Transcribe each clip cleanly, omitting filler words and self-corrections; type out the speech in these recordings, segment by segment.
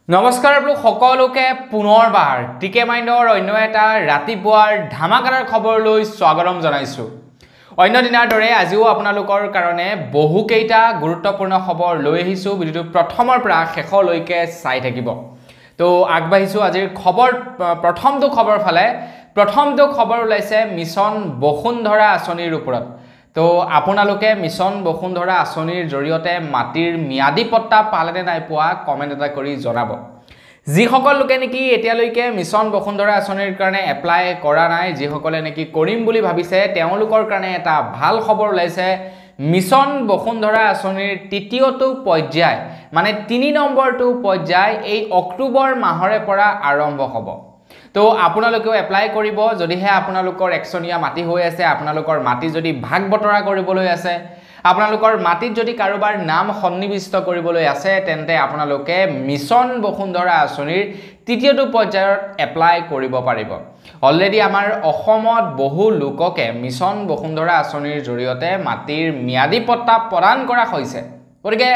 নমস্কাৰ আপোনালোক সকলোকে পুনৰবাৰ টিকে মাইণ্ডৰ অন্য এটা ৰাতিপুৱাৰ ধামাকাদাৰ খবৰলৈ স্বাগতম জনাইছো। অন্য দিনাৰ দৰে আজিও আপোনালোকৰ কাৰণে বহুকেইটা গুৰুত্বপূৰ্ণ খবৰ লৈ আহিছো। ভিডিঅ'টো প্ৰথমৰ পৰা শেষলৈকে চাই থাকিব। তো আগবাঢ়িছো আজিৰ খবৰ প্ৰথমটো খবৰ ওলাইছে মিছন বসুন্ধৰা আঁচনিৰ ওপৰত। তো আপোনালোকে মিছন বসুন্ধৰা আঁচনিৰ জৰিয়তে মাটিৰ ম্যাদী পট্টা পালেনে নাই পোৱা কমেন্ট এটা কৰি জনাব। যিসকল লোকে নেকি এতিয়ালৈকে মিছন বসুন্ধৰা আঁচনিৰ কাৰণে এপ্লাই কৰা নাই, যিসকলে নেকি কৰিম বুলি ভাবিছে তেওঁলোকৰ কাৰণে এটা ভাল খবৰ ওলাইছে। মিছন বসুন্ধৰা আঁচনিৰ তৃতীয়টো পৰ্যায় মানে ৩ নম্বৰটো পৰ্যায় এই অক্টোবৰ মাহৰে পৰা আৰম্ভ হ'ব। তো আপোনালোকেও এপ্লাই কৰিব যদিহে আপোনালোকৰ একচনীয়া মাটি হৈ আছে, আপোনালোকৰ মাটি যদি ভাগ বতৰা কৰিবলৈ আছে, আপোনালোকৰ মাটিত যদি কাৰোবাৰ নাম সন্নিবিষ্ট কৰিবলৈ আছে, তেন্তে আপোনালোকে মিছন বসুন্ধৰা আঁচনিৰ তৃতীয়টো পৰ্যায়ত এপ্লাই কৰিব পাৰিব। অলৰেডি আমাৰ অসমত বহু লোককে মিছন বসুন্ধৰা আঁচনিৰ জৰিয়তে মাটিৰ ম্যাদী পট্টা প্ৰদান কৰা হৈছে। গতিকে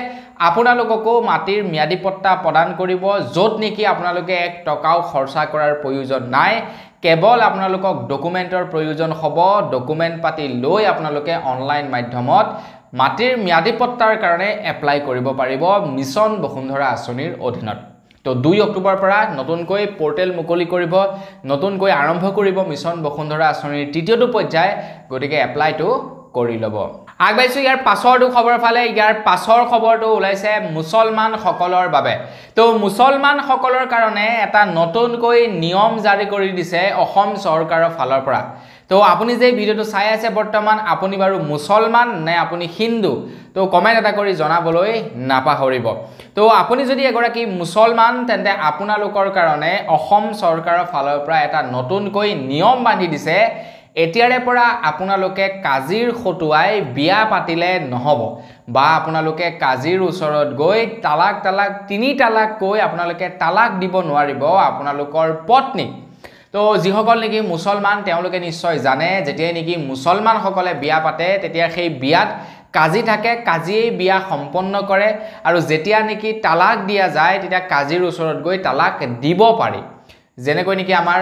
আপোনালোককো মাটিৰ ম্যাদী পট্টা প্ৰদান কৰিব, য'ত নেকি আপোনালোকে 1 টকাও খৰচা কৰাৰ প্ৰয়োজন নাই। কেৱল আপোনালোকক ডকুমেণ্টৰ প্ৰয়োজন হ'ব। ডকুমেণ্ট পাতি লৈ আপোনালোকে অনলাইন মাধ্যমত মাটিৰ ম্যাদী পট্টাৰ কাৰণে এপ্লাই কৰিব পাৰিব মিছন বসুন্ধৰা আঁচনিৰ অধীনত। তো 2 অক্টোবৰৰ পৰা নতুনকৈ পৰ্টেল মুকলি কৰিব, নতুনকৈ আৰম্ভ কৰিব মিছন বসুন্ধৰা আঁচনিৰ তৃতীয়টো পৰ্যায়। গতিকে এপ্লাইটো কৰি ল'ব। আগবাঢ়িছো ইয়াৰ পাছৰটো খবৰ ফালে। ইয়াৰ পাছৰ খবৰটো ওলাইছে মুছলমান সকলৰ বাবে। তো মুছলমান সকলৰ কাৰণে এটা নতুনকৈ নিয়ম জাৰি কৰি দিছে অসম চৰকাৰৰ ফালৰ পৰা। তো আপুনি যে ভিডিঅ'টো চাই আছে বৰ্তমান, আপুনি বাৰু মুছলমান নে আপুনি হিন্দু? তো কমেন্ট এটা কৰি জনাবলৈ নাপাহৰিব। তো আপুনি যদি এগৰাকী মুছলমান তেন্তে আপোনালোকৰ কাৰণে অসম চৰকাৰৰ ফালৰ পৰা এটা নতুনকৈ নিয়ম বান্ধি দিছে। এতিয়াৰে পৰা আপোনালোকে কাজিৰ খটুৱাই বিয়া পাতিলে নহ'ব, বা আপোনালোকে কাজিৰ ওচৰত গৈ তালাক 3 তালাক কৈ আপোনালোকে তালাক দিব নোৱাৰিব আপোনালোকৰ পত্নীক। তো যিসকল নেকি মুছলমান তেওঁলোকে নিশ্চয় জানে, যেতিয়াই নেকি মুছলমানসকলে বিয়া পাতে তেতিয়া সেই বিয়াত কাজি থাকে, কাজিয়েই বিয়া সম্পন্ন কৰে। আৰু যেতিয়া নেকি তালাক দিয়া যায় তেতিয়া কাজিৰ ওচৰত গৈ তালাক দিব পাৰি। যেনেকৈ নেকি আমাৰ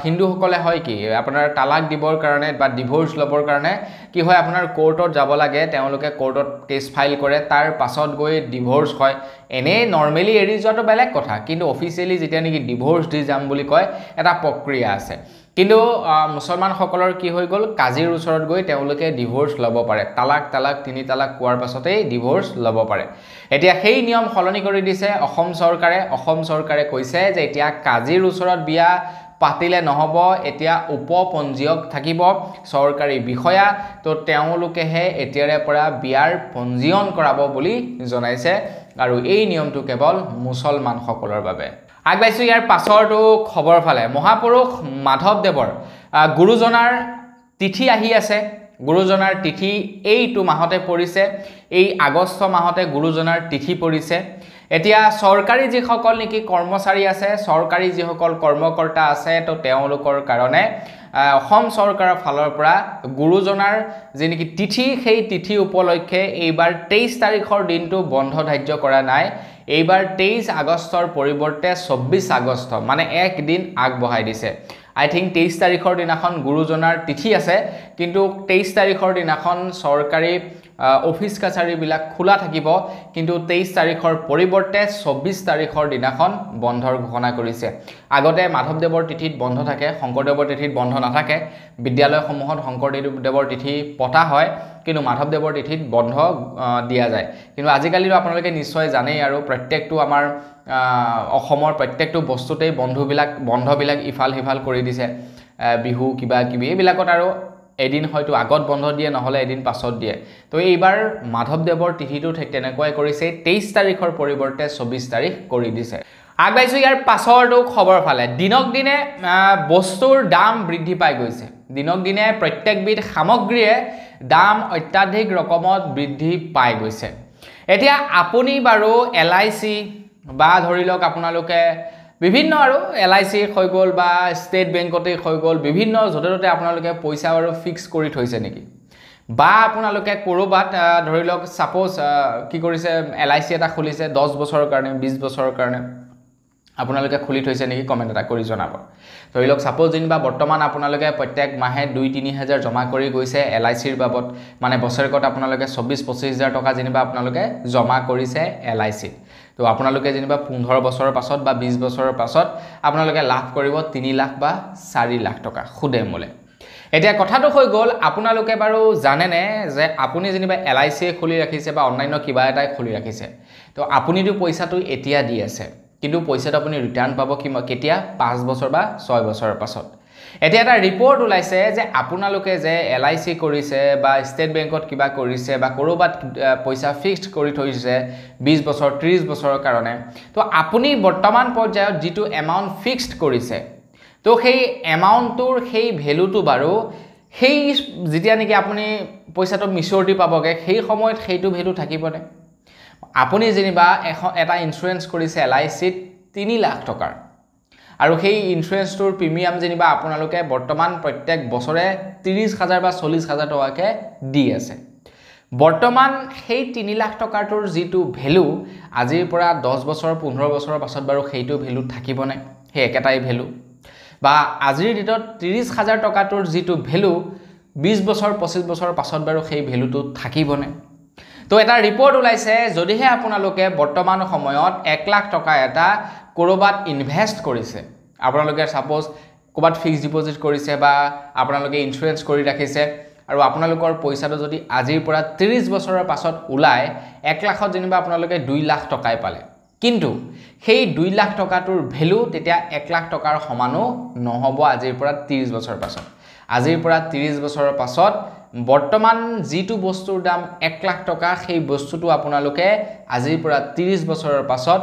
হিন্দুসকলে হয় কি আপোনাৰ তালাক দিবৰ কাৰণে বা ডিভোৰ্স ল'বৰ কাৰণে কি হয়, আপোনাৰ কোৰ্টত যাব লাগে, তেওঁলোকে কোৰ্টত কেছ ফাইল কৰে, তাৰ পাছত গৈ ডিভোৰ্স হয়। এনেই নৰ্মেলি এৰি যোৱাটো বেলেগ কথা, কিন্তু অফিচিয়েলি যেতিয়া নেকি ডিভোৰ্স দি যাম বুলি কয় এটা প্ৰক্ৰিয়া আছে। কিন্তু মুছলমানসকলৰ কি হৈ গ'ল, কাজিৰ ওচৰত গৈ তেওঁলোকে ডিভোৰ্স ল'ব পাৰে, তালাক 3 তালাক কোৱাৰ পাছতেই ডিভোৰ্স ল'ব পাৰে। এতিয়া সেই নিয়ম সলনি কৰি দিছে অসম চৰকাৰে। অসম চৰকাৰে কৈছে যে এতিয়া কাজিৰ ওচৰত বিয়া পাতিলে নহ'ব, এতিয়া উপপঞ্জীয়ক থাকিব, চৰকাৰী বিষয়া। তো তেওঁলোকেহে এতিয়াৰে পৰা বিয়াৰ পঞ্জীয়ন কৰাব বুলি জনাইছে, আৰু এই নিয়মটো কেৱল মুছলমানসকলৰ বাবে। আগবাঢ়িছো ইয়াৰ পাছৰটো খবৰ ফালে। মহাপুৰুষ মাধৱদেৱৰ গুৰুজনাৰ তিথি আহি আছে। গুৰুজনাৰ তিথি এইটো মাহতে পৰিছে, এই আগষ্ট মাহতে গুৰুজনাৰ তিথি পৰিছে। এতিয়া চৰকাৰী যিসকল নেকি কৰ্মচাৰী আছে, চৰকাৰী যিসকল কৰ্মকৰ্তা আছে, তো তেওঁলোকৰ কাৰণে অসম চৰকাৰৰ ফালৰ পৰা গুৰুজনাৰ যি নেকি তিথি, সেই তিথি উপলক্ষে এইবাৰ 23 তাৰিখৰ দিনটো বন্ধ ধাৰ্য কৰা নাই। এইবাৰ 23 আগষ্টৰ পৰিৱৰ্তে 24 আগষ্ট মানে 1 দিন আগবঢ়াই দিছে। আই থিংক 23 তাৰিখৰ দিনাখন গুৰুজনাৰ তিথি আছে, কিন্তু 23 তাৰিখৰ দিনাখন চৰকাৰী অফিচ কাছাৰীবিলাক খোলা থাকিব, কিন্তু 23 তাৰিখৰ পৰিৱৰ্তে 24 তাৰিখৰ দিনাখন বন্ধৰ ঘোষণা কৰিছে। আগতে মাধৱদেৱৰ তিথিত বন্ধ থাকে, শংকৰদেৱৰ তিথিত বন্ধ নাথাকে। বিদ্যালয়সমূহত শংকৰদেৱৰ তিথি পতা হয়, কিন্তু মাধৱদেৱৰ তিথিত বন্ধ দিয়া যায়। কিন্তু আজিকালিতো আপোনালোকে নিশ্চয় জানেই, আৰু প্ৰত্যেকটো আমাৰ অসমৰ প্ৰত্যেকটো বস্তুতেই বন্ধবিলাক ইফাল সিফাল কৰি দিছে। বিহু কিবা কিবি এইবিলাকত আৰু এদিন হয়তো আগত বন্ধ দিয়ে, নহ'লে এদিন পাছত দিয়ে। তো এইবাৰ মাধৱদেৱৰ তিথিটো ঠিক তেনেকুৱাই কৰিছে, 23 তাৰিখৰ পৰিৱৰ্তে 24 তাৰিখ কৰি দিছে। আগবাঢ়িছো ইয়াৰ পাছৰটো খবৰ ফালে। দিনক দিনে বস্তুৰ দাম বৃদ্ধি পাই গৈছে। দিনক দিনে প্ৰত্যেকবিধ সামগ্ৰীয়ে দাম অত্যাধিক ৰকমত বৃদ্ধি পাই গৈছে। এতিয়া আপুনি বাৰু LIC বা ধৰি লওক আপোনালোকে বিভিন্ন আৰু LIC হৈ গ'ল বা ষ্টেট বেংকতে হৈ গ'ল, বিভিন্ন য'তে ত'তে আপোনালোকে পইচা আৰু ফিক্স কৰি থৈছে নেকি? বা আপোনালোকে কৰবাত ধৰি লওক সাপোজ কি কৰিছে LIC এটা খুলিছে 10 বছৰৰ কাৰণে, 20 বছৰৰ কাৰণে। আপোনালোকে খুলি থৈছে নেকি কমেন্ট এটা কৰি জনাব ধৰি লওক সাপোজ যেনিবা বৰ্তমান আপোনালোকে প্ৰত্যেক মাহে 2-3 হাজাৰ জমা কৰি গৈছে LICৰ বাবদ মানে বছৰেকত আপোনালোকে 24-25 হাজাৰ টকা যেনিবা আপোনালোকে জমা কৰিছে LIC তো আপোনালোকে যেনিবা 15 বছৰৰ পাছত বা 20 বছৰৰ পাছত আপোনালোকে লাভ কৰিব 3 লাখ বা 4 লাখ টকা খুদে মূলে এতিয়া কথাটো হৈ গল আপোনালোকে বাৰু জানেনে যে আপুনি যেনিবা LIC খুলি ৰাখিছে বা অনলাইন কিবা এটাই খুলি ৰাখিছে তো আপুনিটো পইচাটো এতিয়া দি আছে কিন্তু পইচাটো আপুনি ৰিটাৰ্ণ পাব কি কেতিয়া 5 বছৰ বা 6 বছৰৰ পাছত এতিয়া এটা ৰিপৰ্ট ওলাইছে যে আপোনালোকে যে LIC কৰিছে বা ষ্টেট বেংকত কিবা কৰিছে বা কৰবাত পইচা ফিক্সড কৰি থৈছে 20 বছৰ 30 বছৰৰ কাৰণে তো আপুনি বৰ্তমান পৰ্যায়ত যেটো এমাউন্ট ফিক্সড কৰিছে তো সেই এমাউন্টৰ সেই ভ্যালুটো বাৰু সেই যেতিয়া নেকি আপুনি পইচাটো মিচুৰিটি পাবগে সেই সময়ত সেইটো ভ্যালু থাকিবনে আপুনি যেনিবা এটা ইন্সুৰেন্স কৰিছে LIC 3 লাখ টকাৰ আৰু সেই ইন্সুৰেন্সটোৰ প্ৰিমিয়াম যেনিবা আপোনালোকে বৰ্তমান প্ৰত্যেক বছৰে 30,000 বা 40,000 টকাকে দি আছে বৰ্তমান সেই 3 লাখ টকাটোৰ যেটো ভ্যালু আজিৰ পৰা 10 বছৰ 15 বছৰৰ পাছত বাৰু সেইটো ভ্যালু থাকিবনে সেই একেটাই ভ্যালু বা আজিৰ ডেটত 30,000 টকাটোৰ যেটো ভ্যালু 20 বছৰ 25 বছৰৰ পাছত বাৰু সেই ভ্যালুটো থাকিবনে তো এটা ৰিপৰ্ট ওলাইছে যদিহে আপোনালোকে বৰ্তমান সময়ত 1 লাখ টকা এটা কৰবাত ইনভেস্ট কৰিছে আপোনালোকে সাপোজ কৰবাত ফিক্সড ডিপোজিট কৰিছে বা আপোনালোকে ইন্সুৰেন্স কৰি ৰাখিছে আৰু আপোনালোকৰ পইচাটো যদি আজিৰ পৰা 30 বছৰৰ পাছত ওলাই 1 লাখত যেনিবা আপোনালোকে 2 লাখ টকাই পালে কিন্তু সেই 2 লাখ টকাটোৰ ভ্যালু তেতিয়া 1 লাখ টকাৰ সমানো নহব আজিৰ পৰা 30 বছৰৰ পাছত আজিৰ পৰা 30 বছৰৰ পাছত বৰ্তমান যেটো বস্তুৰ দাম 1 লাখ টকা সেই বস্তুটো আপোনালোকে আজিৰ পৰা 30 বছৰৰ পাছত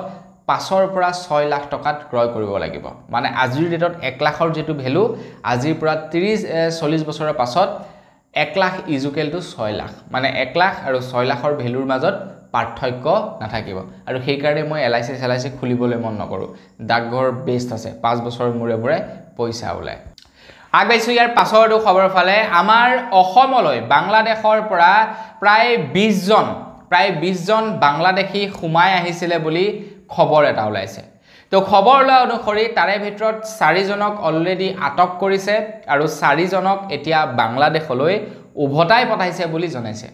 5ৰ পৰা 6 লাখ টকাত ক্ৰয় কৰিব লাগিব মানে আজিৰ ডেটত 1 লাখৰ যেটো ভ্যালু আজিৰ পৰা 40 বছৰৰ পাছত 1 লাখ ইকুৱেল টু 6 লাখ মানে 1 লাখ আৰু 6 লাখৰ ভ্যালুৰ মাজত পাৰ্থক্য নাথাকিব আৰু সেই কাৰণে মই LIC খুলিবলৈ মন নকৰো ডাকঘৰ বেষ্ট আছে 5 বছৰৰ মূৰে মূৰে পইচা ওলাই আগবাইছো ইয়াৰ পাছৰটো খবৰ ফালে আমাৰ অসমলৈ বাংলাদেশৰ পৰা প্ৰায় 20 জন বাংলাদেশী সোমাই আহিছিলে বুলি খবৰ এটা ওলাইছে তো খবৰ লোৱা অনুসৰি তাৰে ভিতৰত 4 জনক অলৰেডি আটক কৰিছে আৰু 4 জনক এতিয়া বাংলাদেশলৈ উভতাই পঠাইছে বুলি জনাইছে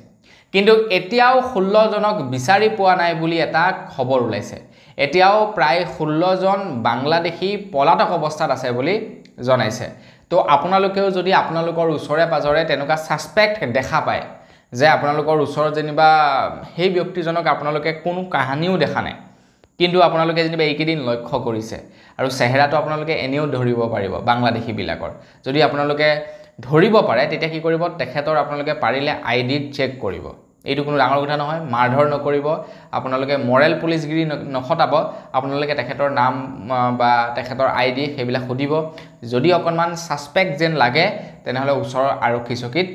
কিন্তু এতিয়াও 16 জনক বিচাৰি পোৱা নাই বুলি এটা খবৰ ওলাইছে এতিয়াও প্ৰায় 16 জন বাংলাদেশী পলাতক অৱস্থাত আছে বুলি জনাইছে তো আপোনালোকেও যদি আপোনালোকৰ ওচৰে পাজৰে তেনেকুৱা সাসপেক্ট দেখা পায় যে আপোনালোকৰ ওচৰত যেনিবা সেই ব্যক্তিজনক আপোনালোকে কোনো কাহানিও দেখা নাই কিন্তু আপোনালোকে যেনিবা এইকেদিন লক্ষ্য কৰিছে আৰু চেহেৰাটো আপোনালোকে এনেও ধৰিব পাৰিব বাংলাদেশী বিলাকৰ যদি আপোনালোকে ধৰিব পাৰে তেতিয়া কি কৰিব তেখেতৰ আপোনালোকে পাৰিলে আইডি চেক কৰিব এইটো কোনো ডাঙৰ কথা নহয় মাৰধৰ নকৰিব আপোনালোকে মৰেল পুলিচগিৰি নখটাব আপোনালোকে তেখেতৰ নাম বা তেখেতৰ আইডি হেবিলা খুদিব যদি অকনমান সাসপেক্ট যেন লাগে তেনেহলে ওচৰৰ আৰক্ষী চকীত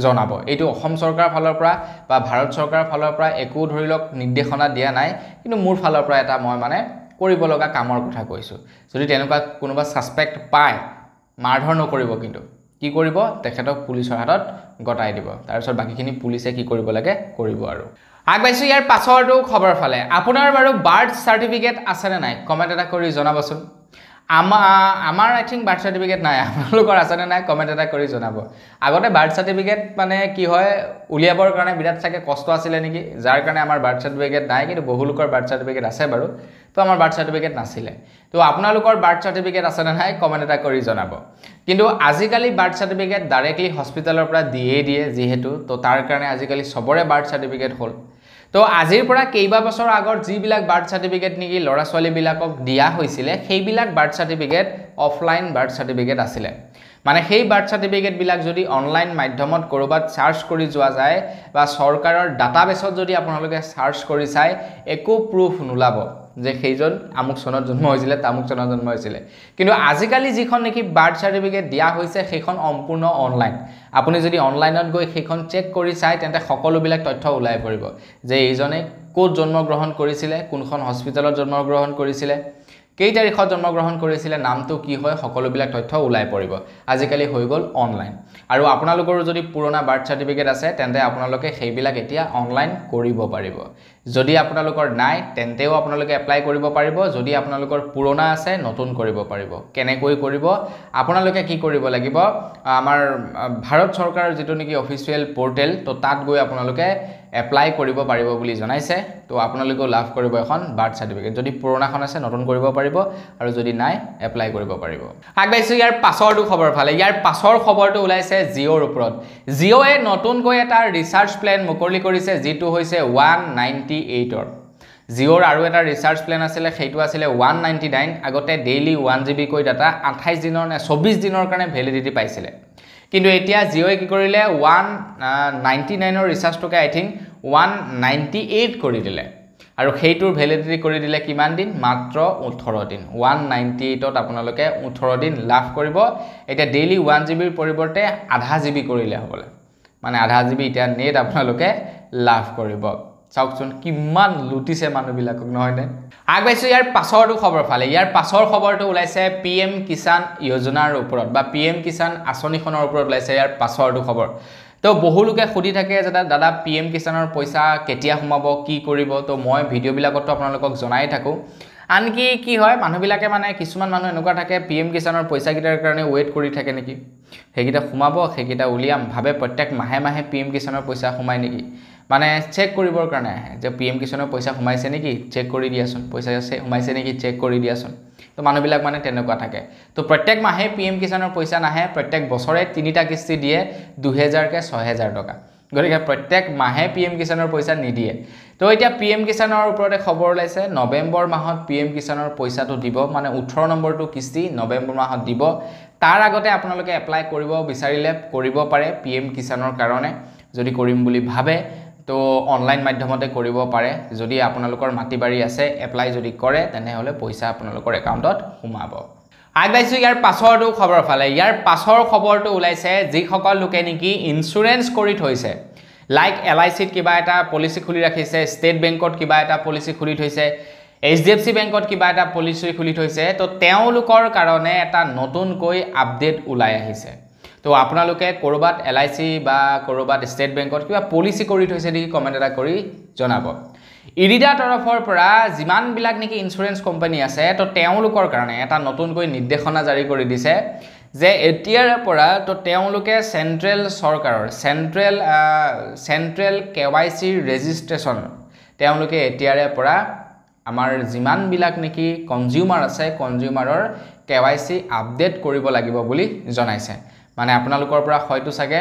জনাব এইটো অসম চৰকাৰৰ ফালৰ পৰা বা ভাৰত চৰকাৰৰ ফালৰ পৰা একো ধৰিলক নিৰ্দেশনা দিয়া নাই কিন্তু মোৰ ফালৰ পৰা এটা মই মানে কৰিব লগা কামৰ কথা কৈছো যদি তেনেকুৱা কোনোবা সাসপেক্ট পায় মাৰধৰ নকৰিব কিন্তু কি কৰিব তেখেতক পুলিচৰ হাতত গটাই দিব তাৰ পিছত বাকিখিনি পুলিচে কি কৰিব লাগে কৰিব আৰু আগবাইছো ইয়াৰ পাছৰটো খবৰ ফালে আপোনাৰ বাৰু বাৰ্থ সাৰ্টিফিকেট আছে নে নাই কমেন্ট এটা কৰি জনাবচোন আমাৰ আই থিংক বাৰ্থ সাৰ্টিফিকেট নাই আপোনালোকৰ আছে নে নাই কমেন্ট এটা কৰি জনাব আগতে বাৰ্থ সাৰ্টিফিকেট মানে কি হয় উলিয়াবৰ কাৰণে বিৰাট চাগে কষ্ট আছিল নেকি যাৰ কাৰণে আমাৰ বাৰ্থ সাৰ্টিফিকেট নাই কিন্তু বহুলোকৰ বাৰ্থ সাৰ্টিফিকেট আছে বাৰু তো আমাৰ বাৰ্থ সাৰ্টিফিকেট নাছিলে তো আপোনালোকৰ বাৰ্থ সাৰ্টিফিকেট আছে নে নাই কমেন্ট এটা কৰি জনাব কিন্তু আজিকালি বাৰ্থ সাৰ্টিফিকেট ডাইৰেক্টলি হস্পিটালৰ পৰা দিয়ে যেহেতু তো তাৰ কাৰণে আজিকালি সবৰে বাৰ্থ সাৰ্টিফিকেট হ'ল তো আজিৰ পৰা কেইবা বছৰ আগৰ যিবিলাক বাৰ্থ সাৰ্টিফিকেট নেকি লৰা ছোৱালী বিলাকক দিয়া হৈছিল সেইবিলাক birth certificate offline birth certificate আছিল মানে সেই বাৰ্থ সাৰ্টিফিকেট বিলাক যদি অনলাইন মাধ্যমত কৰবাত সাৰ্চ কৰি যোৱা যায় বা চৰকাৰৰ ডাটাবেছত যদি আপোনালোকে সাৰ্চ কৰি চাই একো প্ৰুফ নোলাব যে সেইজন আমুক চনত জন্ম হৈছিল তামুক চনত জন্ম হৈছিল কিন্তু আজিকালি যিখন নেকি বাৰ্থ সাৰ্টিফিকেট দিয়া হৈছে সেইখন সম্পূৰ্ণ অনলাইন আপুনি যদি অনলাইনত গৈ সেইখন চেক কৰি চাই তেন্তে সকলো বিলাক তথ্য ওলাই পৰিব যে এইজনে কোত জন্ম গ্ৰহণ কৰিছিল কোনখন হস্পিটালত জন্ম গ্ৰহণ কৰিছিল কেই তাৰিখত জন্মগ্ৰহণ কৰিছিলে নামটো কি হয় সকলোবিলাক তথ্য ওলাই পৰিব আজিকালি হৈ গ'ল অনলাইন আৰু আপোনালোকৰ যদি পুৰণা বাৰ্থ সাৰ্টিফিকেট আছে তেন্তে আপোনালোকে সেইবিলাক এতিয়া অনলাইন কৰিব পাৰিব যদি আপোনালোকৰ নাই তেন্তেও আপোনালোকে এপ্লাই কৰিব পাৰিব যদি আপোনালোকৰ পুৰণা আছে নতুন কৰিব পাৰিব কেনেকৈ কৰিব আপোনালোকে কি কৰিব লাগিব আমাৰ ভাৰত চৰকাৰৰ যেটো নেকি অফিচিয়েল পোৰ্টেল তো তাত গৈ আপোনালোকে এপ্লাই কৰিব পাৰিব বুলি জনাইছে তো আপোনালোকে লাভ কৰিব এখন বাৰ্থ সাৰ্টিফিকেট যদি পুৰণাখন আছে নতুন কৰিব পাৰিব আৰু যদি নাই এপ্লাই কৰিব পাৰিব আগবাইছো ইয়াৰ পাছৰটো খবৰ ফালে ইয়াৰ পাছৰ খবৰটো ওলাইছে জিঅ'ৰ ওপৰত জিঅ'য়ে নতুনকৈ এটা ৰিচাৰ্জ প্লেন মুকলি কৰিছে যেটো হৈছে 198ৰ জিঅ'ৰ আৰু এটা ৰিচাৰ্জ প্লেন আছিলে সেইটো আছিলে 199 আগতে ডেইলি 1 GB কৈ ডাটা 28 দিনৰ নে 24 দিনৰ কাৰণে ভ্যালিডিটি পাইছিলে কিন্তু এতিয়া জিঅ'য়ে কি কৰিলে 199ৰ ৰিচাৰ্জটোকে আই থিংক 198 কৰি দিলে আৰু সেইটোৰ ভ্যালিডিটি কৰি দিলে কিমান দিন মাত্ৰ 18 দিন 198ত আপোনালোকে 18 দিন লাভ কৰিব এটা ডেইলি 1 GB ৰ পৰিৱৰ্তে আধা GB কৰিলে হ'বলে মানে আধা GB এতিয়া নেট আপোনালোকে লাভ কৰিব চাওকচোন কিমান লুটিছে মানুহবিলাকক নহয় নে আগবাইছো ইয়াৰ পাছৰটো খবৰ ফালে ইয়াৰ পাছৰ খবৰটো ওলাইছে PM কিষাণ যোজনাৰ ওপৰত বা PM কিষাণ আঁচনিখনৰ ওপৰত ওলাইছে ইয়াৰ পাছৰটো খবৰ তো বহু লোকে খুদি থাকে যে দাদা PM কিষাণৰ পইচা কেতিয়া সোমাব কি কৰিব তো মই ভিডিও বিলাকত আপোনালোকক জনাই থাকো আনকি কি হয় মানুহবিলাকে মানে কিছুমান মানুহ এনেকুৱা থাকে PM কিষাণৰ পইচা কিটাৰ কাৰণে ওয়েট কৰি থাকে নেকি হেগিটা সোমাব হেগিটা উলিয়াম ভাবে প্ৰত্যেক মাহে মাহে PM কিষাণৰ পইচা সোমাই নেকি মানে চেক কৰিবৰ কাৰণে যে PM কিষাণৰ পইচা সোমাইছে নেকি চেক কৰি দিয়াছোন পইচা সোমাইছে নেকি চেক কৰি দিয়াছোন তো মানুহবিলাক মানে তেনেকুৱা থাকে তো প্ৰত্যেক মাহে PM কিষাণৰ পইচা নাহে প্ৰত্যেক বছৰে তিনিটা কিস্তি দিয়ে 2000 কে 6000 টকা গৰিকে প্ৰত্যেক মাহে PM কিষাণৰ পইচা নিদিয়ে তো এতিয়া PM কিষাণৰ ওপৰতে খবৰ ওলাইছে নৱেম্বৰ মাহত PM কিষাণৰ পইচাটো দিব মানে 18 নম্বৰটো কিস্তি নৱেম্বৰ মাহত দিব তাৰ আগতে আপোনালোকে এপ্লাই কৰিব বিচাৰিলে কৰিব পাৰে PM কিষাণৰ কাৰণে যদি কৰিম বুলি ভাবে তো অনলাইন মাধ্যমতে কৰিব পাৰে যদি আপোনালোকৰ মাটিবাৰী আছে এপ্লাই যদি কৰে তেনে হলে পইচা আপোনালোকৰ একাউণ্টত সোমাব আগবাইছো ইয়াৰ পাছৰটো খবৰ ফালে ইয়াৰ পাছৰ খবৰটো ওলাইছে যি সকল লোকে নেকি ইন্সুৰেন্স কৰি থৈছে লাইক LIC কিবা এটা পলিচি খুলি ৰাখিছে ষ্টেট বেংকত কিবা এটা পলিচি খুলি থৈছে HDFC বেংকত কিবা এটা পলিচি খুলি থৈছে তো তেওঁলোকৰ কাৰণে এটা নতুনকৈ আপডেট ওলাই আহিছে তো আপোনালোকে কৰবাত LIC বা কৰবাত ষ্টেট বেংকত কিবা পলিচি কৰি থৈছে নেকি কমেন্ট এটা কৰি জনাব ইৰিডা তৰফৰ পৰা যিমান বিলাক নেকি ইন্সুৰেন্স কোম্পানী আছে তো তেওঁলোকৰ কাৰণে এটা নতুনকৈ নিৰ্দেশনা জাৰি কৰি দিছে যে এতিয়াৰ পৰা তো তেওঁলোকে সেন্ট্ৰেল চৰকাৰৰ সেন্ট্ৰেল KYC ৰেজিষ্ট্ৰেচন তেওঁলোকে এতিয়াৰে পৰা আমাৰ যিমান বিলাক নেকি কনজিউমাৰ আছে কনজিউমাৰৰ KYC আপডেট কৰিব লাগিব বুলি জনাইছে মানে আপোনালোকৰ পৰা হয়তো সাগে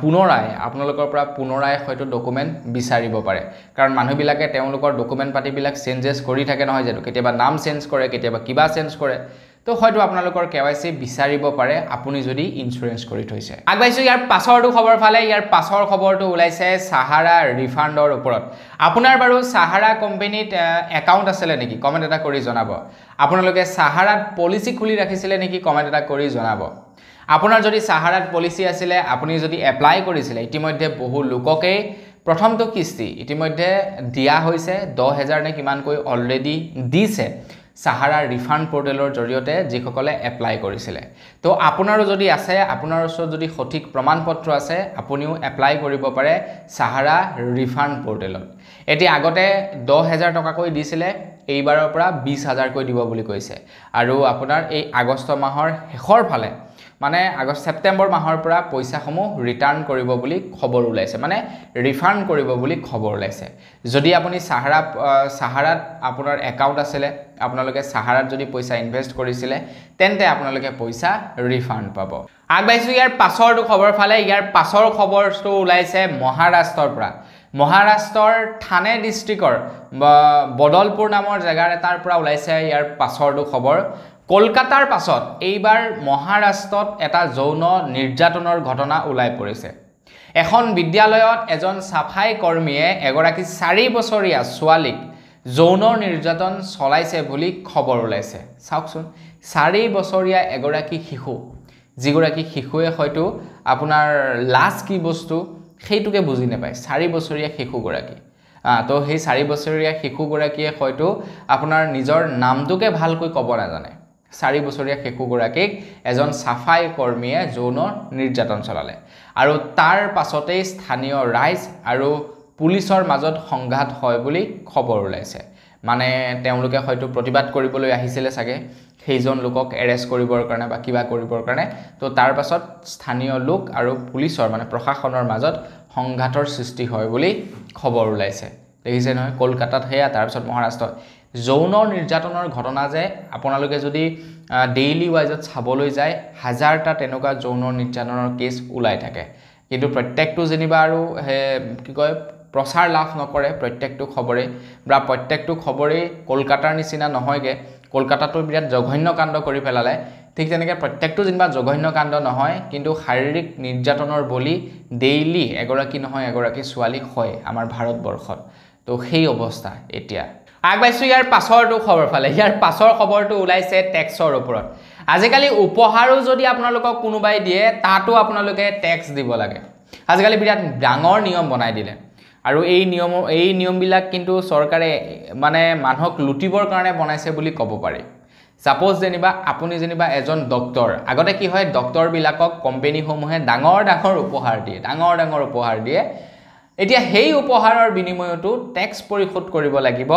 পুনৰাই হয়তো ডকুমেন্ট বিচাৰিব পাৰে কাৰণ মানুহবিলাকে তেওঁলোকৰ ডকুমেন্ট পাতিবিলাক চেঞ্জেস কৰি থাকে নহয় যেটো কেতিয়াবা নাম চেঞ্জ কৰে কেতিয়াবা কিবা চেঞ্জ কৰে তো হয়তো আপোনালোকৰ KYC বিচাৰিব পাৰে আপুনি যদি ইন্সুৰেন্স কৰি থৈছে আগবাইছো ইয়াৰ পাছৰটো খবৰ ফালে ইয়াৰ পাছৰ খবৰটো ওলাইছে সাহাৰা ৰিফাণ্ডৰ ওপৰত আপোনাৰ বাৰু সাহাৰা কোম্পানীত একাউণ্ট আছিল নেকি কমেন্ট এটা কৰি জনাব আপোনালোকে সাহাৰাত পলিচি খুলি ৰাখিছিল নেকি কমেন্ট এটা কৰি জনাব আপোনাৰ যদি সাহাৰাত পলিচি আছিল আপুনি যদি এপ্লাই কৰিছিল ইতিমধ্যে বহু লোককে প্ৰথমটো কিস্তি ইতিমধ্যে দিয়া হৈছে 10000 নে কিমান কৈ অলৰেডি দিছে সাহাৰা ৰিফাণ্ড পোৰ্টেলৰ জৰিয়তে যিসকলে এপ্লাই কৰিছিল তো আপোনাৰো যদি আছে আপোনাৰ ওচৰত যদি সঠিক প্ৰমাণপত্ৰ আছে আপুনিও এপ্লাই কৰিব পাৰে সাহাৰা ৰিফাণ্ড পোৰ্টেলত এটি আগতে 10000 টকা কৈ দিছিলে এইবাৰৰ পৰা 20000 কৈ দিব বুলি কৈছে আৰু আপোনাৰ এই আগষ্ট মাহৰ শেষৰ ফালে মানে আগষ্ট সেপ্টেম্বৰ মাহৰ পৰা পইচাসমূহ ৰিটাৰ্ণ কৰিব বুলি খবৰ ওলাইছে মানে ৰিফাণ্ড কৰিব বুলি খবৰ ওলাইছে যদি আপুনি সাহাৰাত আপোনাৰ একাউণ্ট আছিল আপোনালোকে সাহাৰাত যদি পইচা ইনভেষ্ট কৰিছিল তেন্তে আপোনালোকে পইচা ৰিফাণ্ড পাব আগবাইছো ইয়াৰ পাছৰটো খবৰ ফালে ইয়াৰ পাছৰ খবৰটো ওলাইছে মহাৰাষ্ট্ৰৰ পৰা মহাৰাষ্ট্ৰৰ থানে ডিস্ট্ৰিক্টৰ বদলপুৰ নামৰ জাগাৰ এটাৰ পৰা ওলাইছে ইয়াৰ পাছৰটো খবৰ কলকাতাৰ পাছত এইবাৰ মহাৰাষ্ট্ৰত এটা যৌন নিৰ্যাতনৰ ঘটনা ওলাই পৰিছে এখন বিদ্যালয়ত এজন সাফাই কৰ্মীয়ে এগৰাকী 4 বছৰীয়া ছোৱালীক যৌন নিৰ্যাতন চলাইছে বুলি খবৰ ওলাইছে চাওকচোন 4 বছৰীয়া এগৰাকী শিশু যিগৰাকী শিশুৱে হয়তো আপোনাৰ লাজ কি বস্তু সেইটোকে বুজি নাপায় 4 বছৰীয়া শিশুগৰাকী তো সেই 4 বছৰীয়া শিশুগৰাকীয়ে হয়তো আপোনাৰ নিজৰ নামটোকে ভালকৈ ক'ব নাজানে 4 বছৰীয়া শিশুগৰাকীক এজন সাফাই কৰ্মীয়ে যৌন নিৰ্যাতন চলালে আৰু তাৰ পাছতেই স্থানীয় ৰাইজ আৰু পুলিচৰ মাজত সংঘাত হয় বুলি খবৰ ওলাইছে মানে তেওঁলোকে হয়তো প্ৰতিবাদ কৰিবলৈ আহিছিল চাগে সেইজন লোকক এৰেষ্ট কৰিবৰ কাৰণে বা কিবা কৰিবৰ কাৰণে তো তাৰ পাছত স্থানীয় লোক আৰু পুলিচৰ মানে প্ৰশাসনৰ মাজত সংঘাতৰ সৃষ্টি হয় বুলি খবৰ ওলাইছে দেখিছে নহয় কলকাতাত হেয়া তাৰ পাছত মহাৰাষ্ট্ৰ যৌন নিৰ্যাতনৰ ঘটনা যে আপোনালোকে যদি ডেইলি ওয়াইজত চাবলৈ যায় হাজাৰটা তেনেকুৱা যৌন নিৰ্যাতনৰ কেছ ওলাই থাকে কিন্তু প্ৰত্যেকটো যেনিবা আৰু কি কয় প্ৰচাৰ লাভ নকৰে প্ৰত্যেকটো খবৰে বা প্ৰত্যেকটো খবৰে কলকাতাৰ নিচিনা নহয়গে কলকাতাটো বিৰাট জঘন্য কাণ্ড কৰি পেলালে ঠিক তেনেকৈ প্ৰত্যেকটো যেনিবা জঘন্য কাণ্ড নহয় কিন্তু শাৰীৰিক নিৰ্যাতনৰ বলি ডেইলি এগৰাকী নহয় এগৰাকী ছোৱালী হয় আমাৰ ভাৰতবৰ্ষত তো সেই অৱস্থা এতিয়া আগবাইছো ইয়াৰ পাছৰটো খবৰ ফালে ইয়াৰ পাছৰ খবৰটো ওলাইছে টেক্সৰ ওপৰত আজিকালি উপহাৰো যদি আপোনালোকক কোনোবাই দিয়ে তাতো আপোনালোকে টেক্স দিব লাগে আজিকালি বিৰাট ডাঙৰ নিয়ম বনাই দিলে আৰু এই নিয়মবিলাক কিন্তু চৰকাৰে মানে মানুহক লুটিবৰ কাৰণে বনাইছে বুলি ক'ব পাৰি সাপোজ যেনিবা আপুনি যেনিবা এজন ডক্টৰ আগতে কি হয় ডক্টৰবিলাকক কোম্পানীসমূহে ডাঙৰ উপহাৰ দিয়ে এতিয়া সেই উপহাৰৰ বিনিময়তো টেক্স পৰিশোধ কৰিব লাগিব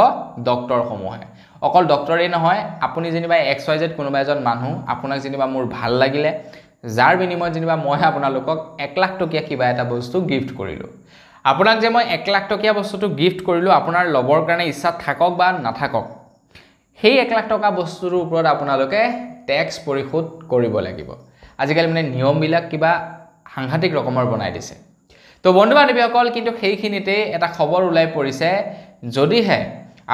ডক্টৰসমূহে অকল ডক্টৰেই নহয় আপুনি যেনিবা XYZ কোনোবা এজন মানুহ আপোনাক যেনিবা মোৰ ভাল লাগিলে যাৰ বিনিময়ত যেনিবা মই আপোনালোকক 1 লাখ টকীয়া কিবা এটা বস্তু গিফট কৰিলো আপোনাক যে মই 1 লাখ টকীয়া বস্তুটো গিফট কৰিলো আপোনাৰ লবৰ কাৰণে ইচ্ছা থাকক বা নাথাকক সেই 1 লাখ টকা বস্তুৰ ওপৰত আপোনালোকে টেক্স পৰিশোধ কৰিব লাগিব আজিকালি মানে নিয়মবিলাক কিবা সাংঘাতিক ৰকমৰ বনাই দিছে তো বন্ধু বান্ধৱীসকল কিন্তু সেইখিনিতে এটা খবৰ ওলাই পৰিছে যদিহে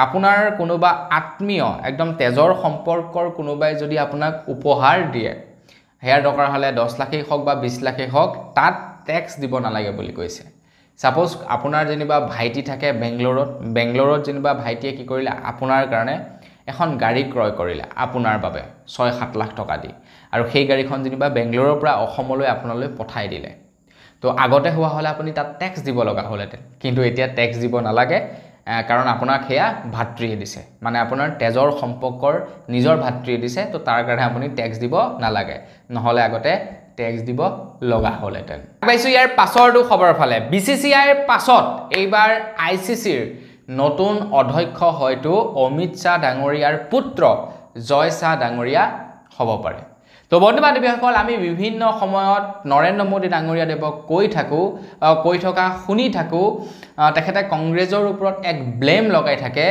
আপোনাৰ কোনোবা আত্মীয় একদম তেজৰ সম্পৰ্কৰ কোনোবাই যদি আপোনাক উপহাৰ দিয়ে হেয়াৰ দৰকাৰ হলে 10 লাখেই হওক বা 20 লাখেই হওক তাত টেক্স দিব নালাগে বুলি কৈছে সাপোজ আপোনাৰ যেনিবা ভাইটি থাকে বেংগলোৰত যেনিবা ভাইটিয়ে কি কৰিলে আপোনাৰ কাৰণে এখন গাড়ী ক্ৰয় কৰিলে আপোনাৰ বাবে 6-7 লাখ টকা দি আৰু সেই গাড়ীখন যেনিবা বেংগলোৰৰ পৰা অসমলৈ আপোনালৈ পঠাই দিলে তো আগতে হোৱা হলে আপুনি তাত টেক্স দিব লগা হলহেঁতেন কিন্তু এতিয়া টেক্স দিব নালাগে কাৰণ আপোনাক হেয়া ভাতৃয়ে দিছে মানে আপোনাৰ তেজৰ সম্পৰ্কৰ নিজৰ ভাতৃয়ে দিছে তো তাৰ কাৰণে আপুনি টেক্স দিব নালাগে নহলে আগতে টেক্স দিব লগা হলহেঁতেন পাইছো ইয়াৰ পাছৰটো খবৰ ফালে BCCIৰ পাছত এইবাৰ ICCৰ নতুন অধ্যক্ষ হয়তো অমিত শাহ ডাঙৰীয়াৰ পুত্ৰ জয় শাহ ডাঙৰীয়া হ'ব পাৰে তো বন্ধু বান্ধৱীসকল আমি বিভিন্ন সময়ত নৰেন্দ্ৰ মোদী ডাঙৰীয়া দেৱক কৈ থকা শুনি থাকো তেখেতে কংগ্ৰেছৰ ওপৰত এক ব্লেম লগাই থাকে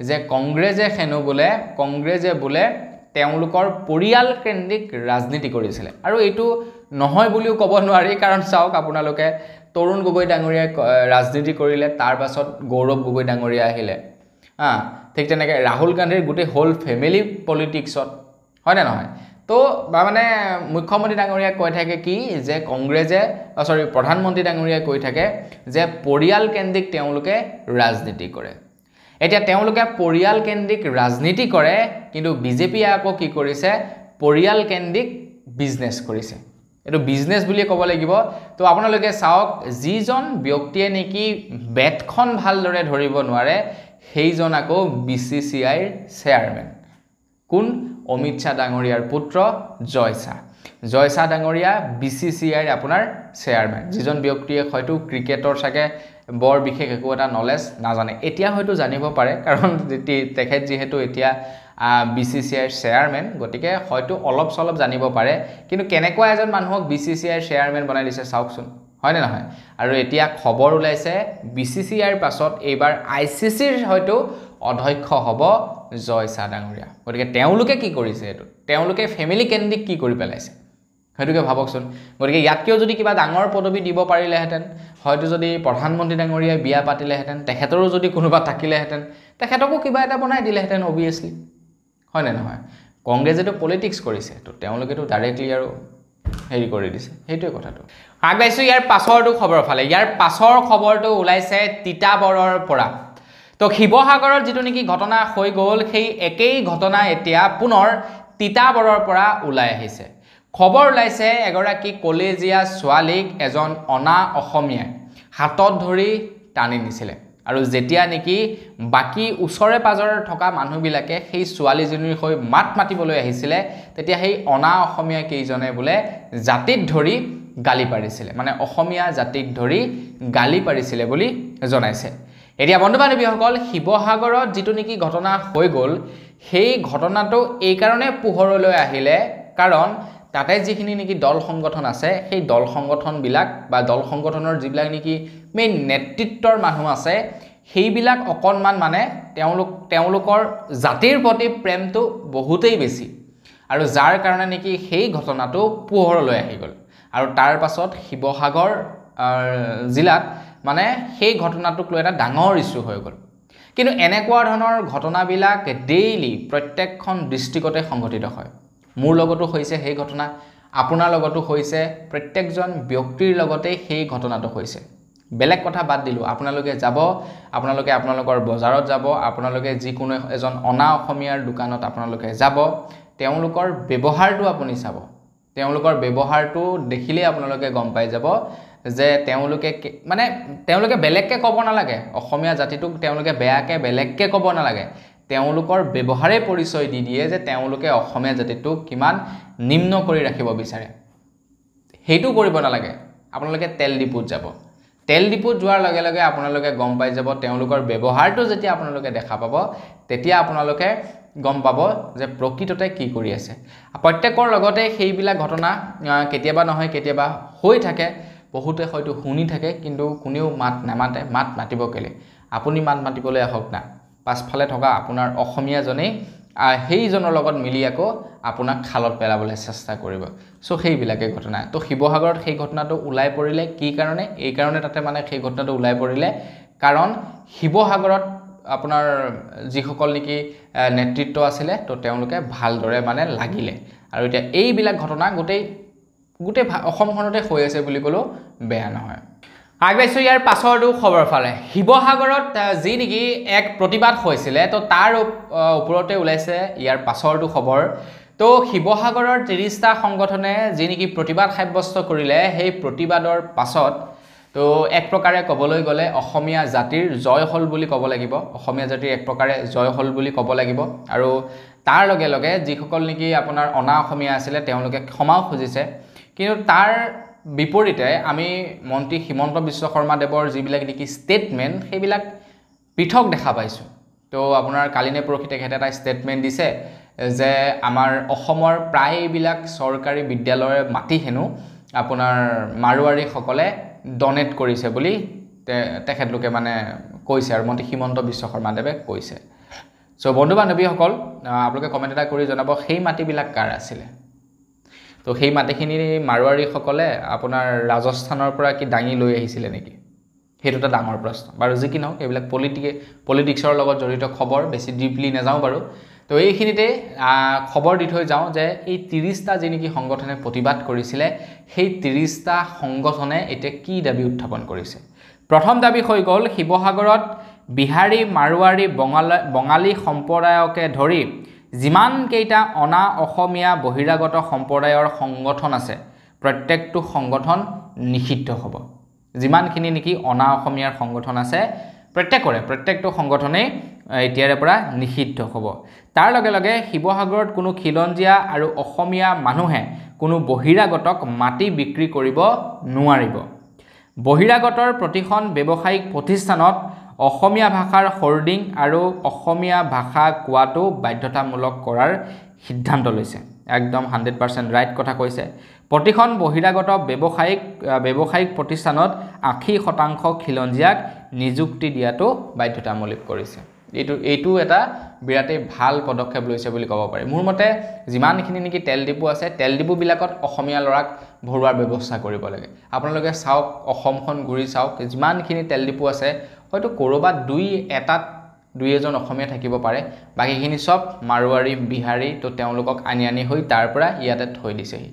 যে কংগ্ৰেছে বোলে তেওঁলোকৰ পৰিয়াল কেন্দ্ৰিক ৰাজনীতি কৰিছিল আৰু এইটো নহয় বুলিও ক'ব নোৱাৰি কাৰণ চাওক আপোনালোকে তৰুণ গগৈ ডাঙৰীয়াই ৰাজনীতি কৰিলে তাৰ পাছত গৌৰৱ গগৈ ডাঙৰীয়া আহিলে ঠিক তেনেকৈ ৰাহুল গান্ধীৰ গোটেই হোল ফেমিলি পলিটিক্সত হয় না নহয় তো মানে মুখ্যমন্ত্ৰী ডাঙৰীয়াই কৈ থাকে কি যে প্ৰধানমন্ত্ৰী ডাঙৰীয়াই কৈ থাকে যে পৰিয়াল কেন্দ্ৰিক তেওঁলোকে ৰাজনীতি কৰে এতিয়া তেওঁলোকে পৰিয়াল কেন্দ্ৰিক ৰাজনীতি কৰে কিন্তু বিজেপিয়ে আকৌ কি কৰিছে পৰিয়াল কেন্দ্ৰিক বিজনেছ কৰিছে এটো বিজনেছ বুলি ক'ব লাগিব তো আপোনালোকে চাওক যিজন ব্যক্তিয়ে নেকি বেটখন ভালদৰে ধৰিব নোৱাৰে সেইজন আকৌ BCCIৰ চেয়াৰমেন কোন অমিত শাহ ডাঙৰীয়াৰ পুত্ৰ জয় শাহ ডাঙৰীয়া BCCIৰ আপোনাৰ চেয়াৰমেন যিজন ব্যক্তিয়ে হয়তো ক্ৰিকেটৰ সাকে বৰ বিশেষ একো এটা নলেজ নাজানে এতিয়া হয়তো জানিব পাৰে কাৰণ তেখেত যেহেতু এতিয়া BCCIৰ চেয়াৰমেন গতিকে হয়তো অলপ সলপ জানিব পাৰে কিন্তু কেনেকুৱা এজন মানুহক BCCIৰ চেয়াৰমেন বনাই দিছে চাওকচোন হয় নে নহয় আৰু এতিয়া খবৰ ওলাইছে BCCIৰ পাছত এইবাৰ ICCৰ হয়তো অধ্যক্ষ হ'ব জয় শাহ ডাঙৰীয়া গতিকে তেওঁলোকে কি কৰিছে এটো তেওঁলোকে ফ্যামিলি কেন্দ্ৰিক কি কৰি পেলাইছে হেতুকে ভাবকচোন গতিকে ইয়াতকেও যদি কিবা ডাঙৰ পদবী দিব পাৰিলেহেঁতেন হয়তো যদি প্ৰধানমন্ত্ৰী ডাঙৰীয়াই বিয়া পাতিলেহেঁতেন তেখেতৰো যদি কোনোবা থাকিলেহেঁতেন তেখেতকো কিবা এটা বনাই দিলেহেঁতেন অবিয়াসলি হয় না নহয় কংগ্ৰেছেটো পলিটিক্স কৰিছে তো তেওঁলোকেটো ডাইৰেক্টলি আৰু হেৰি কৰি দিছে হেতুৱে কথাটো আগবাইছো ইয়াৰ পাছৰটো খবৰ ফালে ইয়াৰ পাছৰ খবৰটো ওলাইছে তিতাবৰৰ পৰা তো শিৱসাগৰৰ যেটো নেকি ঘটনা হৈ গ'ল সেই একেই ঘটনা এতিয়া পুনৰ তিতাবৰৰ পৰা ওলাই আহিছে খবৰ ওলাইছে এগৰাকী কলেজীয়া ছোৱালীক এজন অনা অসমীয়াই হাতত ধৰি টানি নিছিলে আৰু যেতিয়া নেকি বাকি ওচৰে পাজৰে থকা মানুহবিলাকে সেই ছোৱালীজনীৰ হৈ মাত মাতিবলৈ আহিছিলে তেতিয়া সেই অনা অসমীয়া কেইজনে বোলে জাতিত ধৰি গালি পাৰিছিলে মানে অসমীয়া জাতিক ধৰি গালি পাৰিছিলে বুলি জনাইছে এতিয়া বন্ধু বান্ধৱীসকল শিৱসাগৰত যেটো নেকি ঘটনা হৈ গল সেই ঘটনাটো এই কাৰণে পোহৰলৈ আহিলে কাৰণ তাতে যিখিনি নেকি দল সংগঠন আছে সেই দল সংগঠন বিলাক বা দল সংগঠনৰ যিবিলাক নেকি মেইন নেতৃত্বৰ মানুহ আছে সেইবিলাক অকনমান মানে তেওঁলোকৰ জাতিৰ প্ৰতি প্ৰেমটো বহুতেই বেছি আৰু যাৰ কাৰণে নেকি সেই ঘটনাটো পোহৰলৈ আহি গল আৰু তাৰ পাছত শিৱসাগৰ জিলাত মানে সেই ঘটনাটোক লৈ এটা ডাঙৰ ইস্যু হৈ গল কিন্তু এনেকুৱা ধৰণৰ ঘটনাবিলাক ডেইলি প্ৰত্যেকখন ডিস্ট্ৰিক্টতে সংঘটিত হয় মোৰ লগতো হৈছে সেই ঘটনা আপোনাৰ লগতো হৈছে প্ৰত্যেকজন ব্যক্তিৰ লগতে সেই ঘটনাটো হৈছে বেলেগ কথা বাদ দিলো আপোনালোকে যাব আপোনালোকৰ বজাৰত যাব আপোনালোকে যিকোনো এজন অনা অসমীয়াৰ দোকানত আপোনালোকে যাব তেওঁলোকৰ ব্যৱহাৰটো আপুনি চাব তেওঁলোকৰ ব্যৱহাৰটো দেখিলে আপোনালোকে গম পাই যাব যে তেওঁলোকে বেলেগকে ক'ব নালাগে অসমীয়া জাতিটোক তেওঁলোকে বেয়াকে বেলেগকে ক'ব নালাগে তেওঁলোকৰ ব্যৱহাৰে পৰিচয় দি দিয়ে যে তেওঁলোকে অসমীয়া জাতিটোক কিমান নিম্ন কৰি ৰাখিব বিচাৰে হেতু কৰিব নালাগে আপোনালোকে তেল ডিপুত যাব তেল ডিপুত যোৱাৰ লগে লগে আপোনালোকে গম পাই যাব তেওঁলোকৰ ব্যৱহাৰটো যেতিয়া আপোনালোকে দেখা পাব তেতিয়া আপোনালোকে গম পাব যে প্ৰকৃততে কি কৰি আছে প্ৰত্যেকৰ লগতে সেইবিলাক ঘটনা কেতিয়াবা নহয় কেতিয়াবা হৈ থাকে বহুতে হয়তো শুনি থাকে কিন্তু কোনেও মাত মাতিব কেলে আপুনি মাত মাতিবলৈ আহক না পাছফালে থকা আপোনাৰ অসমীয়া জনে সেইজনৰ লগত মিলি আকৌ আপোনাক খালত পেলাবলৈ চেষ্টা কৰিব সো সেইবিলাকে ঘটনা তো শিৱসাগৰত সেই ঘটনাটো ওলাই পৰিলে কি কাৰণে এই কাৰণে তাতে মানে সেই ঘটনাটো ওলাই পৰিলে কাৰণ শিৱসাগৰত আপোনাৰ যিসকল নেকি নেতৃত্ব আছিল তো তেওঁলোকে ভালদৰে মানে লাগিলে আৰু এতিয়া এইবিলাক ঘটনা গোটেই অসমখনতে হৈ আছে বুলি কলো বেয়া নহয় আগবাইছো ইয়াৰ পাছৰটো খবৰ ফালে শিৱসাগৰত যি নেকি এক প্ৰতিবাদ হৈছিল তো তাৰ ওপৰতে ওলাইছে ইয়াৰ পাছৰটো খবৰ তো শিৱসাগৰৰ 30টা সংগঠনে যি নেকি প্ৰতিবাদ সাব্যস্ত কৰিলে সেই প্ৰতিবাদৰ পাছত তো এক প্ৰকাৰে ক'বলৈ গ'লে অসমীয়া জাতিৰ জয় হল বুলি ক'ব লাগিব অসমীয়া জাতিৰ এক প্ৰকাৰে জয় হল বুলি ক'ব লাগিব আৰু তাৰ লগে লগে যিসকল নেকি আপোনাৰ অনা অসমীয়া আছিল তেওঁলোকে ক্ষমাও খুজিছে কিন্তু তাৰ বিপৰীতে আমি মন্ত্ৰী হিমন্ত বিশ্ব শৰ্মা দেৱৰ যিবিলাক নেকি ষ্টেটমেন্ট সেইবিলাক পৃথক দেখা পাইছো তো আপোনাৰ কালিনে পৰখি তেখেতে এটা ষ্টেটমেন্ট দিছে যে আমাৰ অসমৰ প্ৰায়বিলাক চৰকাৰী বিদ্যালয়ৰ মাটি হেনো আপোনাৰ মাৰুৱাৰী সকলে ডনেট কৰিছে বুলি তেখেতলোকে মানে কৈছে আৰু মন্ত্ৰী হিমন্ত বিশ্ব শৰ্মা দেৱে কৈছে সো বন্ধু বান্ধৱীসকল আপোনালোকে কমেন্ট এটা কৰি জনাব সেই মাটিবিলাক কাৰ আছিল তো সেই মাটিখিনি মাৰুৱাৰী সকলে আপোনাৰ ৰাজস্থানৰ পৰা কি দাঙি লৈ আহিছিল নেকি হেতু এটা ডাঙৰ প্ৰশ্ন বাৰু যি কি নহওক এইবিলাক পলিটিক্সৰ লগত জড়িত খবৰ বেছি ডিপলি নাযাওঁ বাৰু তো এইখিনিতে খবৰ দি থৈ যাওঁ যে এই 30টা যি নেকি সংগঠনে প্ৰতিবাদ কৰিছিল সেই 30টা সংগঠনে এতিয়া কি দাবী উত্থাপন কৰিছে প্ৰথম দাবী হৈ গ'ল শিৱসাগৰত বিহাৰী মাৰুৱাৰী বঙালী সম্প্ৰদায়কে ধৰি যিমান কেইটা অনা অসমীয়া বহিৰাগত সম্প্ৰদায়ৰ সংগঠন আছে প্ৰত্যেকটো সংগঠন নিষিদ্ধ হ'ব যিমানখিনি নেকি অনা অসমীয়াৰ সংগঠন আছে প্ৰত্যেকটো সংগঠনে এতিয়াৰে পৰা নিষিদ্ধ হ'ব তাৰ লগে লগে শিৱসাগৰত কোনো খিলঞ্জীয়া আৰু অসমীয়া মানুহে কোনো বহিৰাগতক মাটি বিক্ৰী কৰিব নোৱাৰিব বহিৰাগতৰ প্ৰতিখন ব্যৱসায়িক প্ৰতিষ্ঠানত অসমীয়া ভাষাৰ হোৰ্ডিং আৰু অসমীয়া ভাষা কোৱাটো বাধ্যতামূলক কৰাৰ সিদ্ধান্ত লৈছে একদম 100% ৰাইট কথা কৈছে প্ৰতিখন বহিৰাগত ব্যৱসায়িক প্ৰতিষ্ঠানত 80% খিলঞ্জীয়াক নিযুক্তি দিয়াটো বাধ্যতামূলক কৰিছে এইটো এটা বিৰাটে ভাল পদক্ষেপ লৈছে বুলি ক'ব পাৰি মোৰ মতে যিমানখিনি নেকি তেল ডিপু আছে তেল ডিপু বিলাকত অসমীয়া লৰাক ভৰুৱাৰ ব্যৱস্থা কৰিব লাগে আপোনালোকে চাওক অসমখন ঘূৰি চাওক যিমানখিনি তেল ডিপু আছে হয়তো কৰবাত দুই এজন অসমীয়া থাকিব পাৰে বাকিখিনি সব মাৰুৱাৰী বিহাৰী তো তেওঁলোকক আনি হৈ তাৰ পৰা ইয়াতে থৈ দিছেহি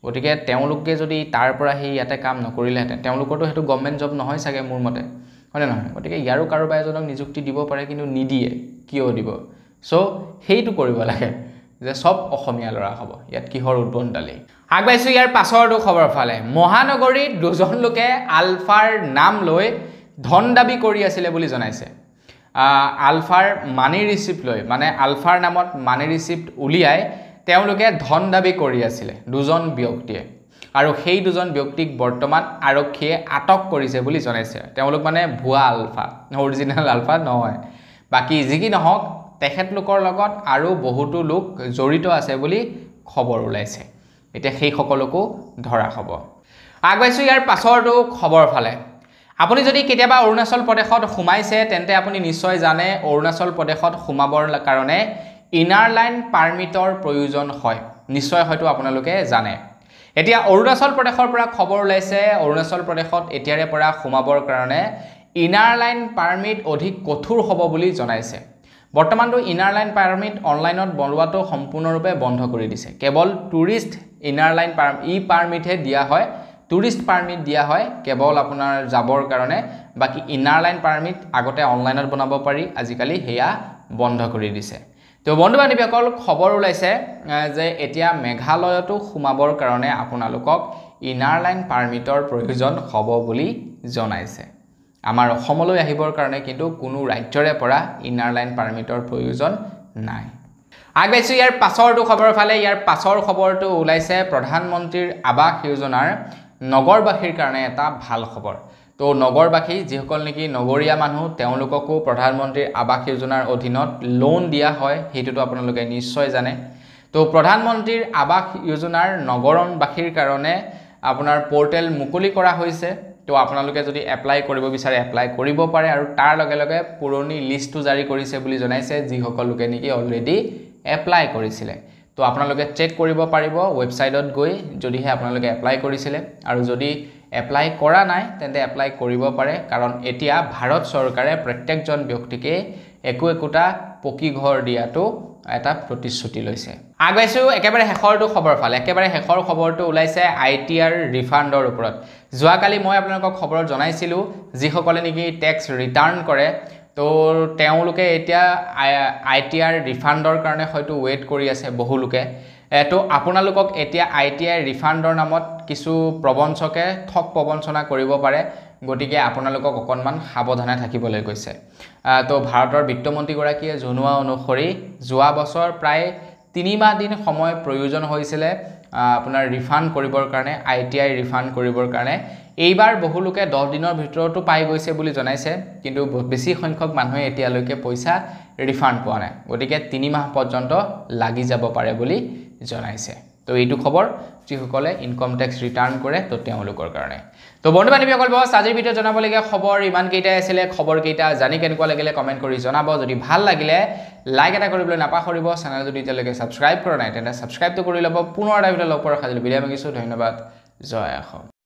গতিকে তেওঁলোকে যদি তাৰ পৰা সেই ইয়াতে কাম নকৰিলেহেঁতেন তেওঁলোকৰতো হেতু গভৰ্ণমেণ্ট জব নহয় চাগে মোৰ মতে হয় নহয় গতিকে ইয়াৰো কাৰোবাৰ এজনক নিযুক্তি দিব পাৰে কিন্তু নিদিয়ে কিয় দিব সো হেইটো কৰিব লাগে যে সব অসমীয়া লৰা হ'ব ইয়াত কিহৰ উদ্বন্দালি আগবাইছো ইয়াৰ পাছৰটো খবৰ ফালে মহানগৰীত দুজন লোকে আলফাৰ নাম লৈ ধন দাবী কৰি আছিলে বুলি জনাইছে আলফাৰ মানি ৰিচিপ্ট লৈ মানে আলফাৰ নামত মানি ৰিচিপ্ট উলিয়াই তেওঁলোকে ধন দাবী কৰি আছিলে দুজন ব্যক্তিয়ে আৰু সেই দুজন ব্যক্তিক বৰ্তমান আৰক্ষীয়ে আটক কৰিছে বুলি জনাইছে তেওঁলোক মানে ভুৱা আলফা অৰিজিনেল আলফা নহয় বাকি যি কি নহওক তেখেতলোকৰ লগত আৰু বহুতো লোক জড়িত আছে বুলি খবৰ ওলাইছে এতিয়া সেই সকলকো ধৰা হ'ব আগবাইছো ইয়াৰ পাছৰটো খবৰ ফালে আপুনি যদি কেতিয়াবা অৰুণাচল প্ৰদেশত সোমাইছে তেন্তে আপুনি নিশ্চয় জানে অৰুণাচল প্ৰদেশত সোমাবৰ কাৰণে ইনাৰ লাইন পাৰমিটৰ প্ৰয়োজন হয় নিশ্চয় হয়তো আপোনালোকে জানে এতিয়া অৰুণাচল প্ৰদেশৰ পৰা খবৰ ওলাইছে অৰুণাচল প্ৰদেশত এতিয়াৰে পৰা সোমাবৰ কাৰণে ইনাৰ লাইন পাৰমিট অধিক কঠোৰ হ'ব বুলি জনাইছে বৰ্তমানটো ইনাৰ লাইন পাৰমিট অনলাইনত বনোৱাটো সম্পূৰ্ণৰূপে বন্ধ কৰি দিছে কেৱল টুৰিষ্ট ইনাৰ লাইন পাৰমিটহে দিয়া হয় টুৰিষ্ট পাৰমিট দিয়া হয় কেৱল আপোনাৰ যাবৰ কাৰণে বাকি ইনাৰ লাইন পাৰমিট আগতে অনলাইনত বনাব পাৰি আজিকালি হেয়া বন্ধ কৰি দিছে তো বন্ধু বান্ধৱীসকল খবৰ ওলাইছে যে এতিয়া মেঘালয়তো সোমাবৰ কাৰণে আপোনালোকক ইনাৰ লাইন পাৰমিটৰ প্ৰয়োজন হ'ব বুলি জনাইছে আমাৰ অসমলৈ আহিবৰ কাৰণে কিন্তু কোনো ৰাজ্যৰে পৰা ইনাৰ লাইন পাৰমিটৰ প্ৰয়োজন নাই আগবাইছো ইয়াৰ পাছৰটো খবৰ ফালে ইয়াৰ পাছৰ খবৰটো ওলাইছে প্ৰধানমন্ত্ৰীৰ আৱাস যোজনাৰ নগৰবাসীৰ কাৰণে এটা ভাল খবৰ তো নগৰবাসী যিসকল নেকি নগৰীয়া মানুহ তেওঁলোককো প্ৰধানমন্ত্ৰীৰ আৱাস যোজনাৰ অধীনত লোন দিয়া হয় হেতুটো আপোনালোকে নিশ্চয় জানে তো প্ৰধানমন্ত্ৰীৰ আৱাস যোজনাৰ নগৰবাসীৰ কাৰণে আপোনাৰ পোৰ্টেল মুকলি কৰা হৈছে তো আপোনালোকে যদি এপ্লাই কৰিব বিচাৰে এপ্লাই কৰিব পাৰে আৰু তাৰ লগে লগে পুৰণি লিষ্টটো জাৰি কৰিছে বুলি জনাইছে যিসকল লোকে নেকি অলৰেডি এপ্লাই কৰিছিলে তো আপোনালোকে চেক কৰিব পাৰিব ওয়েবসাইটত গৈ যদিহে আপোনালোকে এপ্লাই কৰিছিলে আৰু যদি এপ্লাই কৰা নাই তেন্তে এপ্লাই কৰিব পাৰে কাৰণ এতিয়া ভাৰত চৰকাৰে প্ৰত্যেকজন ব্যক্তিকে একোটা পকি ঘৰ দিয়াটো এটা প্ৰতিশ্ৰুতি লৈছে আগবাইছো একেবাৰে হেখৰটো খবৰ ফালে একেবাৰে হেখৰ খবৰটো ওলাইছে আইটিআৰ ৰিফাণ্ডৰ ওপৰত যোৱাকালি মই আপোনালোকক খবৰ জনাইছিলো যিসকলে নেকি ট্যাক্স ৰিটাৰ্ণ কৰে তো তেওঁলোকে এতিয়া আইটিআৰ ৰিফাণ্ডৰ কাৰণে হয়তো ওয়েট কৰি আছে বহু লোকে তো আপোনালোকক এতিয়া আইটিআই ৰিফাণ্ডৰ নামত কিছু প্ৰবঞ্চকে ঠক প্ৰবঞ্চনা কৰিব পাৰে গটিকে আপোনালোকক অকনমান সাৱধানে থাকিবলৈ কৈছে তো ভাৰতৰ বিত্তমন্ত্ৰী গৰাকীয়ে জনোৱা অনুসৰি যোৱা বছৰ প্ৰায় 3 মাহ দিন সময় প্ৰয়োজন হৈছিল আপোনাৰ ৰিফাণ্ড কৰিবৰ কাৰণে আইটিআই ৰিফাণ্ড কৰিবৰ কাৰণে এইবাৰ বহু লোকে 10 দিনৰ ভিতৰতো পাই গৈছে বুলি জনাইছে কিন্তু বেছি সংখ্যক মানুহে এতিয়ালৈকে পইচা ৰিফাণ্ড পোৱা নাই গটিকে 3 মাহ পৰ্যন্ত লাগি যাব পাৰে বুলি জনাইছে তো এইটো খবৰ যিসকলে ইনকাম ট্যাক্স ৰিটাৰ্ণ কৰে তো তেওঁলোকৰ কাৰণে তো বন্ধু বান্ধৱীসকল বস আজিৰ ভিডিঅ জনাবলগীয়া খবৰ ইমান কেইটা আছিল খবৰ কেইটা জানি কেনেকুৱা লাগিলে কমেন্ট কৰি জনাব যদি ভাল লাগিলে লাইক এটা কৰিবলৈ নাপাহৰিব চেনেল যদি এতিয়ালৈকে সাবস্ক্ৰাইব কৰা নাই তেন্তে সাবস্ক্ৰাইবটো কৰি ল'ব পুনৰ এটা ভিডিঅ লগ পোৱাৰ খালি বিদায় মাগিছো ধন্যবাদ জয় অসম